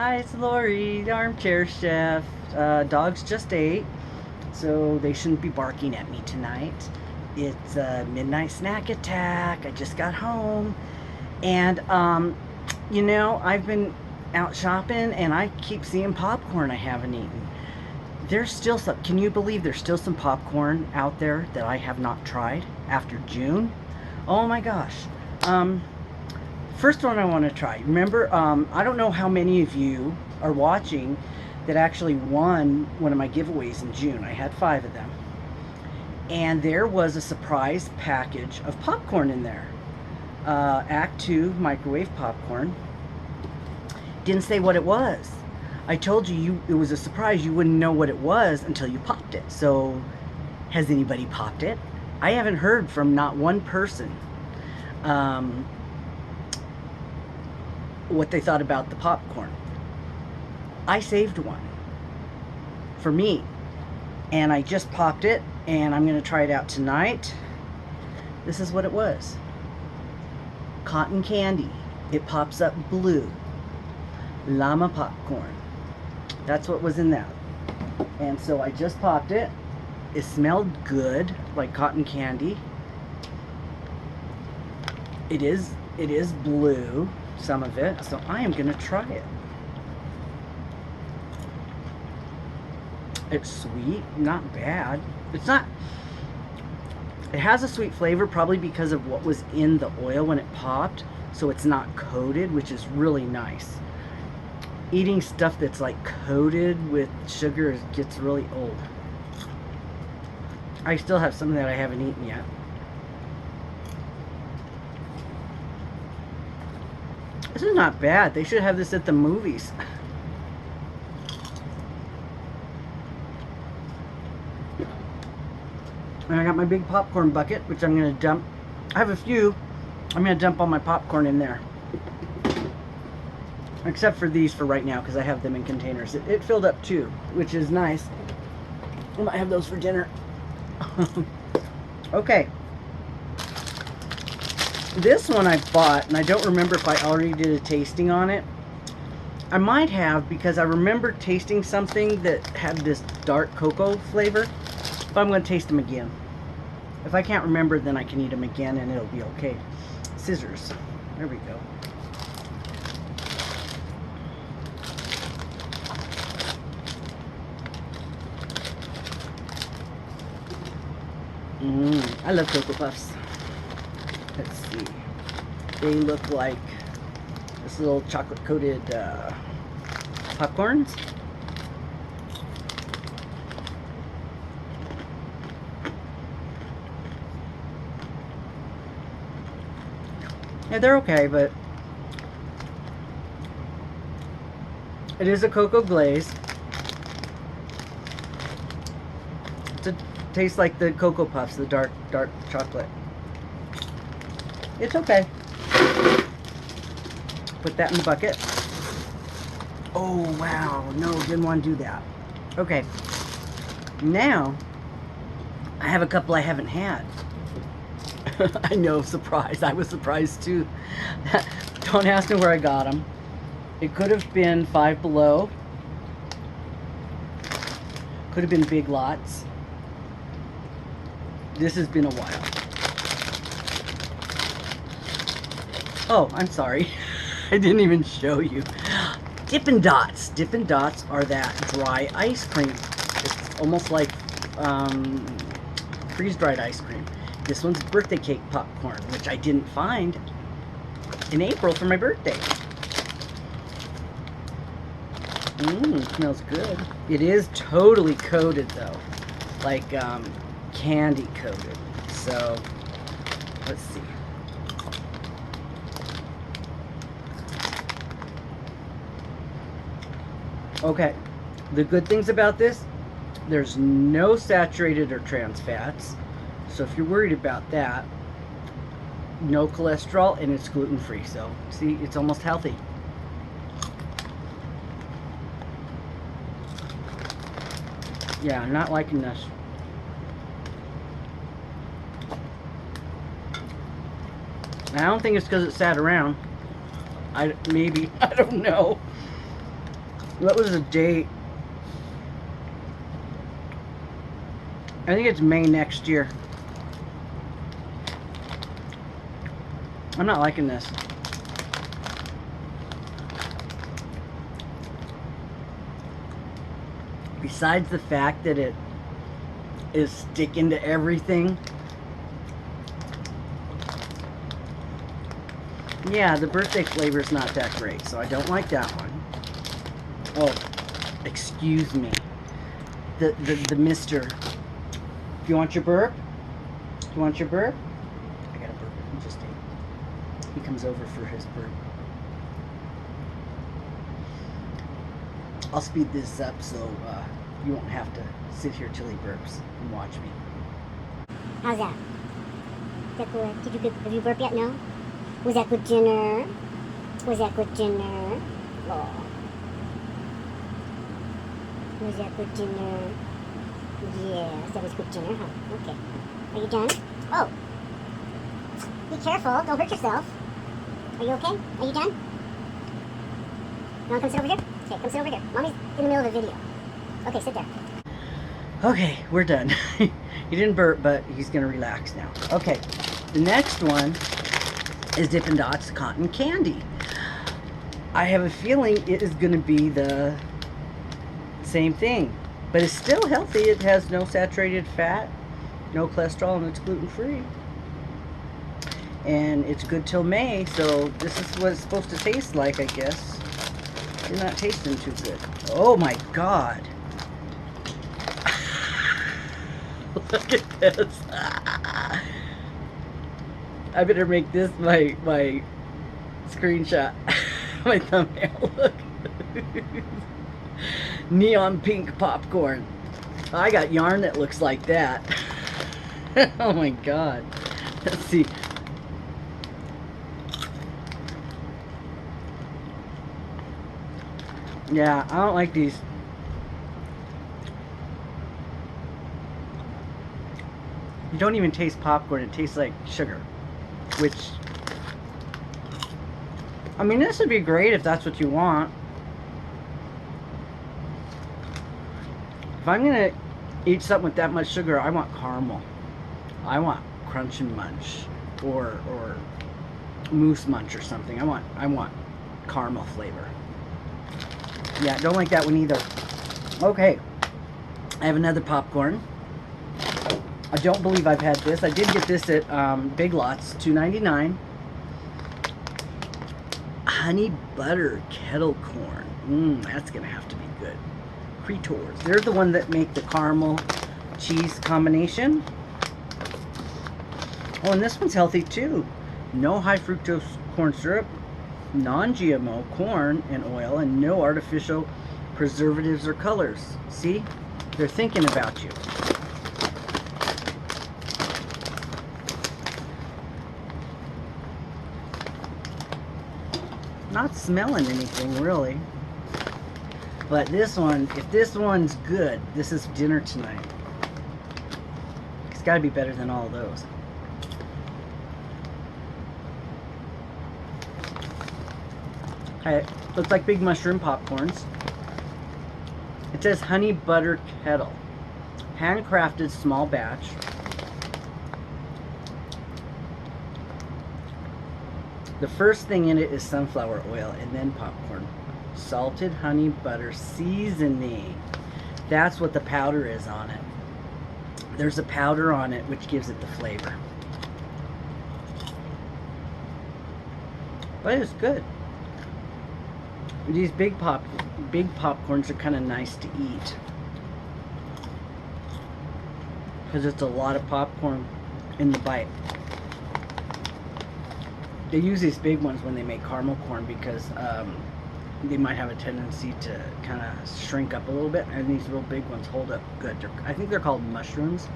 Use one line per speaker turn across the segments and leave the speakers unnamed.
Hi, it's Lori, the armchair chef. Dogs just ate, so they shouldn't be barking at me tonight. It's a midnight snack attack. I just got home, and I've been out shopping, and I keep seeing popcorn I haven't eaten. There's still some. Can you believe there's still some popcorn out there that I have not tried after June? Oh my gosh. Um, First one I want to try. Remember, I don't know how many of you are watching that actually won one of my giveaways in June. I had 5 of them. And there was a surprise package of popcorn in there. Act 2 microwave popcorn. Didn't say what it was. I told you it was a surprise. You wouldn't know what it was until you popped it. So, has anybody popped it? I haven't heard from not one person. What they thought about the popcorn. I saved one for me, and I just popped it, and I'm going to try it out tonight. This is what it was. Cotton candy. It pops up blue. Llama popcorn. That's what was in that. And so I just popped it. It smelled good, like cotton candy. It is blue, some of it, so I am gonna try it. It's sweet, not bad. It has a sweet flavor, probably because of what was in the oil when it popped, so it's not coated, which is really nice. Eating stuff that's like coated with sugar gets really old. I still have some that I haven't eaten yet. This is not bad. They should have this at the movies. And I got my big popcorn bucket, which I'm going to dump. I have a few. I'm going to dump all my popcorn in there. Except for these for right now, because I have them in containers. It filled up too, which is nice. I might have those for dinner. Okay. This one I bought, and I don't remember if I already did a tasting on it. I might have, because I remember tasting something that had this dark cocoa flavor. But I'm going to taste them again. If I can't remember, then I can eat them again, and it'll be okay. Scissors. There we go. I love Cocoa Puffs. Let's see. They look like this little chocolate coated popcorns. Yeah, they're okay, but it is a cocoa glaze. It tastes like the Cocoa Puffs, the dark chocolate. It's okay. Put that in the bucket. Oh, wow. No, didn't want to do that. Okay. Now, I have a couple I haven't had. I know, surprise. I was surprised too. Don't ask me where I got them. It could have been Five Below. Could have been Big Lots. This has been a while. Oh, I'm sorry. I didn't even show you. Dippin' Dots. Dippin' Dots are that dry ice cream. It's almost like freeze-dried ice cream. This one's birthday cake popcorn, which I didn't find in April for my birthday. Smells good. It is totally coated though, like candy coated. So, let's see. Okay, the good things about this, there's no saturated or trans fats. So if you're worried about that, no cholesterol, and it's gluten-free. So, see, it's almost healthy. Yeah, I'm not liking this. I don't think it's because it sat around. Maybe, I don't know. What was the date? I think it's May next year. I'm not liking this. Besides the fact that it is sticking to everything. Yeah, the birthday flavor is not that great, so I don't like that one. Oh, excuse me. The mister. If you want your burp? Do you want your burp? I got a burp. He just ate. He comes over for his burp. I'll speed this up so you won't have to sit here till he burps and watch me.
How's that? Is that good? Have you burped yet? No? Was that good dinner? Was that good dinner? Oh. Was that good dinner? Yes, that was good dinner, huh? Okay. Are you done? Oh. Be careful. Don't hurt yourself. Are you okay? Are you done? You want to come sit over here? Okay, come sit over here. Mommy's in the middle of a video. Okay, sit there.
Okay, we're done. He didn't burp, but he's going to relax now. Okay, the next one is Dippin' Dots Cotton Candy. I have a feeling it is going to be the same thing, but it's still healthy. It has no saturated fat, no cholesterol, and it's gluten-free. And it's good till May, so this is what it's supposed to taste like, I guess. You're not tasting too good. Oh my God. Look at this. I better make this my screenshot. My thumbnail. Look. Neon pink popcorn. I got yarn that looks like that. Oh my God. Let's see. Yeah, I don't like these. You don't even taste popcorn. It tastes like sugar. Which, I mean, this would be great if that's what you want. If I'm going to eat something with that much sugar, I want caramel. I want Crunch and Munch or Moose Munch or something. I want caramel flavor. Yeah, don't like that one either. Okay, I have another popcorn. I don't believe I've had this. I did get this at Big Lots, $2.99. Honey butter kettle corn. That's gonna have to be good. Cretors. They're the one that make the caramel cheese combination. Oh, and this one's healthy too. No high fructose corn syrup, non-GMO corn and oil, and no artificial preservatives or colors. See? They're thinking about you. Not smelling anything really. But this one, if this one's good, this is dinner tonight. It's got to be better than all of those. Okay, looks like big mushroom popcorns. It says honey butter kettle. Handcrafted small batch. The first thing in it is sunflower oil and then popcorn. Salted honey butter seasoning. That's what the powder is on it. There's a powder on it which gives it the flavor. But it's good. These big popcorns are kind of nice to eat because it's a lot of popcorn in the bite. They use these big ones when they make caramel corn because they might have a tendency to kind of shrink up a little bit, and these real big ones hold up good. I think they're called mushrooms.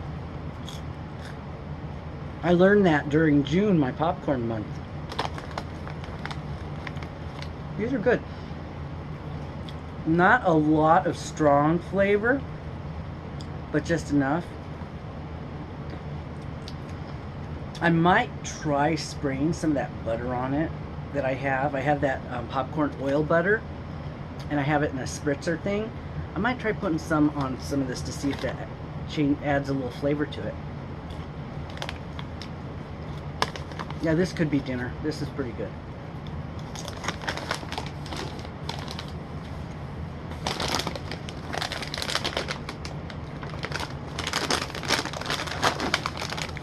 I learned that during June, my popcorn month. These are good. Not a lot of strong flavor, but just enough. I might try spraying some of that butter on it that I have. I have that popcorn oil butter. and I have it in a spritzer thing, I might try putting some on some of this to see if that adds a little flavor to it. Yeah, this could be dinner. This is pretty good.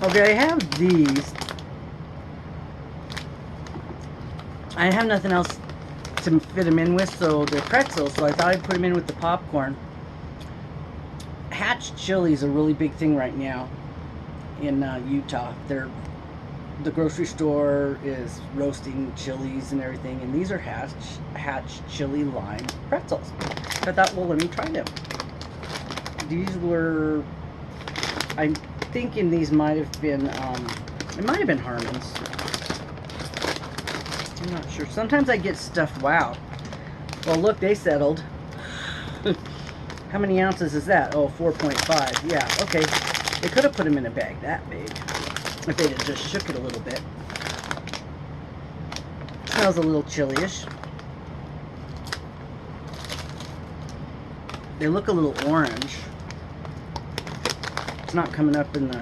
Okay, I have these. I have nothing else to fit them in with, so they're pretzels, so I thought I'd put them in with the popcorn. Hatch chili is a really big thing right now in Utah. The grocery store is roasting chilies and everything, and these are Hatch chili lime pretzels. So I thought, well, let me try them. These were, I'm thinking these might have been, it might have been Harmon's. I'm not sure. Sometimes I get stuff, wow. Well, look, they settled. How many ounces is that? Oh, 4.5. Yeah, okay. They could have put them in a bag that big if they had just shook it a little bit. Smells a little chili-ish. They look a little orange. It's not coming up in the...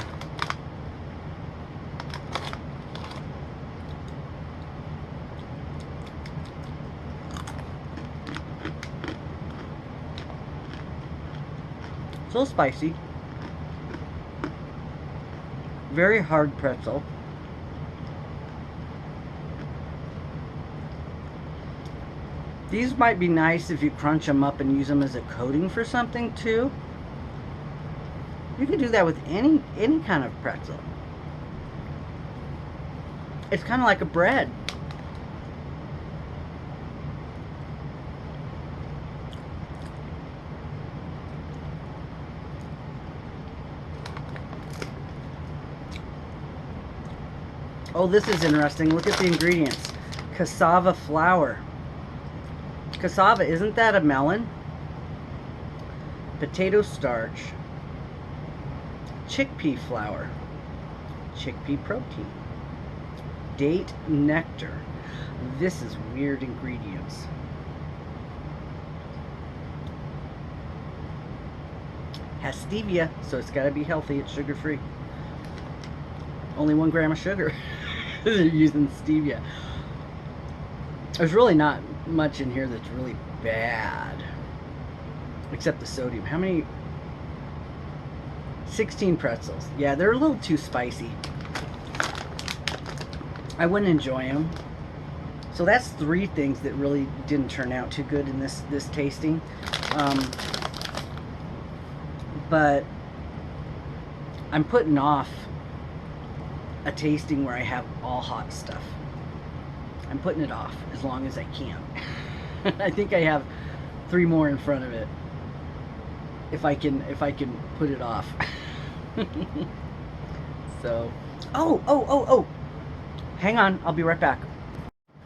It's a little spicy. Very hard pretzel. These might be nice if you crunch them up and use them as a coating for something too. You can do that with any kind of pretzel. It's kind of like a bread. Oh, this is interesting. Look at the ingredients. Cassava flour. Cassava, isn't that a melon? Potato starch. Chickpea flour. Chickpea protein. Date nectar. This is weird ingredients. Has stevia, so it's got to be healthy. It's sugar-free. Only 1 gram of sugar. They're using stevia. There's really not much in here that's really bad, except the sodium. How many? 16 pretzels. Yeah, they're a little too spicy. I wouldn't enjoy them. So that's 3 things that really didn't turn out too good in this tasting. But I'm putting off a tasting where I have all hot stuff. I'm putting it off as long as I can. I think I have 3 more in front of it. If I can put it off. So, oh. Hang on, I'll be right back.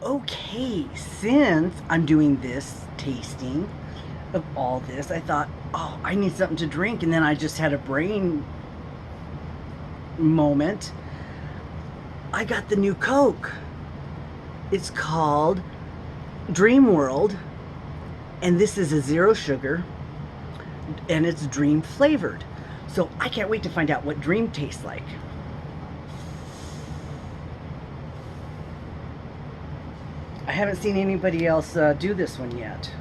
Okay, since I'm doing this tasting of all this, I thought, oh, I need something to drink, and then I just had a brain moment. I got the new Coke. It's called Dream World, and this is a 0 sugar, and it's dream flavored. So I can't wait to find out what dream tastes like. I haven't seen anybody else do this one yet.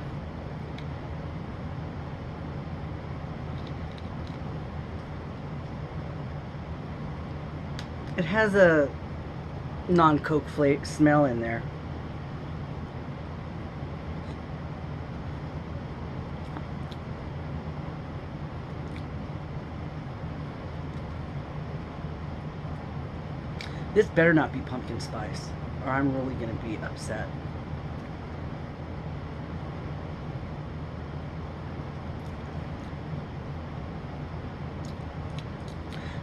It has a non-Coke flake smell in there. This better not be pumpkin spice, or I'm really going to be upset.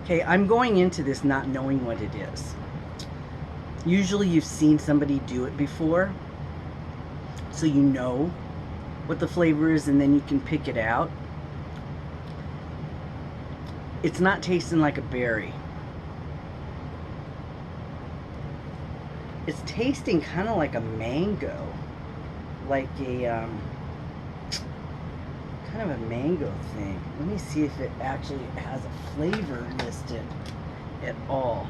Okay, I'm going into this not knowing what it is. Usually you've seen somebody do it before, so you know what the flavor is, and then you can pick it out. It's not tasting like a berry. It's tasting kind of like a mango, like a kind of a mango thing. Let me see if it actually has a flavor listed at all.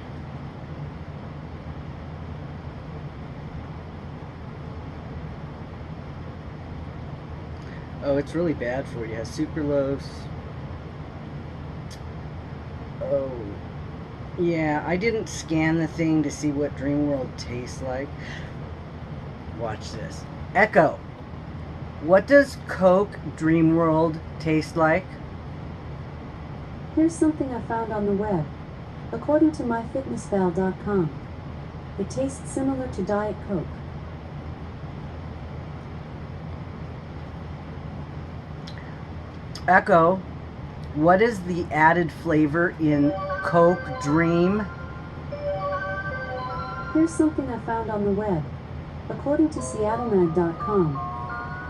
Oh, it's really bad for you. It has sucralose. Oh, yeah, I didn't scan the thing to see what Dream World tastes like. Watch this. Echo, what does Coke Dream World taste like?
Here's something I found on the web. According to myfitnessval.com, it tastes similar to Diet Coke.
Echo, what is the added flavor in Coke Dream?
Here's something I found on the web. According to seattlemag.com,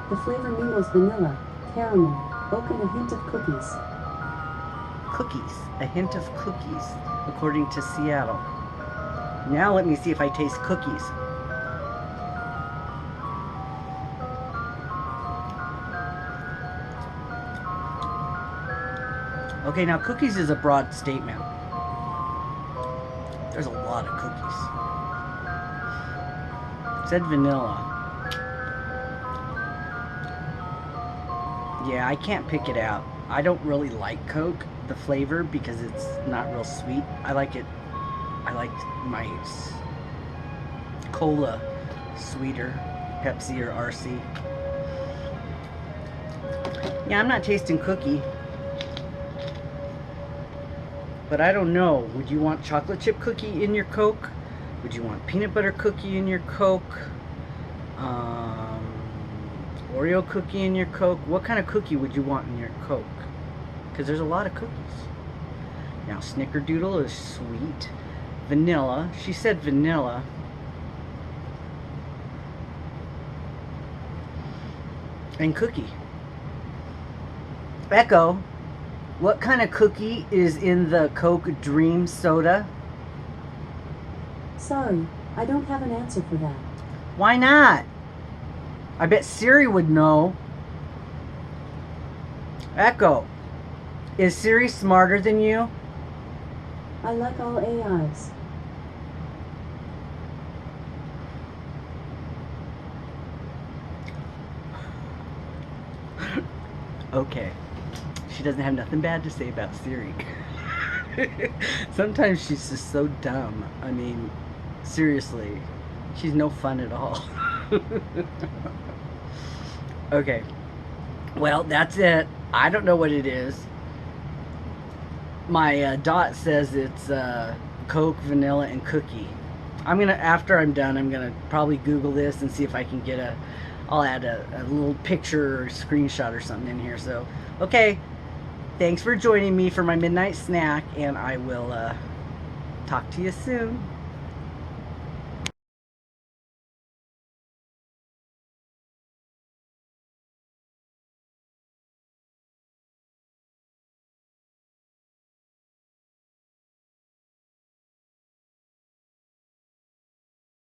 the flavor mingles vanilla, caramel, oak, and a hint of cookies.
Cookies. A hint of cookies, according to Seattle. Now let me see if I taste cookies. Okay, now cookies is a broad statement. There's a lot of cookies. It said vanilla. Yeah, I can't pick it out. I don't really like Coke, the flavor, because it's not real sweet. I like my cola sweeter, Pepsi or RC. Yeah, I'm not tasting cookie. But I don't know. Would you want chocolate chip cookie in your Coke? Would you want peanut butter cookie in your Coke? Oreo cookie in your Coke? What kind of cookie would you want in your Coke? Because there's a lot of cookies. Now, Snickerdoodle is sweet. Vanilla. She said vanilla. And cookie. Echo. What kind of cookie is in the Coke Dream soda?
Sorry, I don't have an answer for that.
Why not? I bet Siri would know. Echo, is Siri smarter than you?
I like all AIs.
Okay. She doesn't have nothing bad to say about Siri. Sometimes she's just so dumb. I mean, seriously, she's no fun at all. Okay, well, that's it. I don't know what it is. My dot says it's Coke, vanilla, and cookie. After I'm done, I'm gonna probably Google this and see if I can get I'll add a little picture or screenshot or something in here. So, okay. Thanks for joining me for my midnight snack, and I will talk to you soon.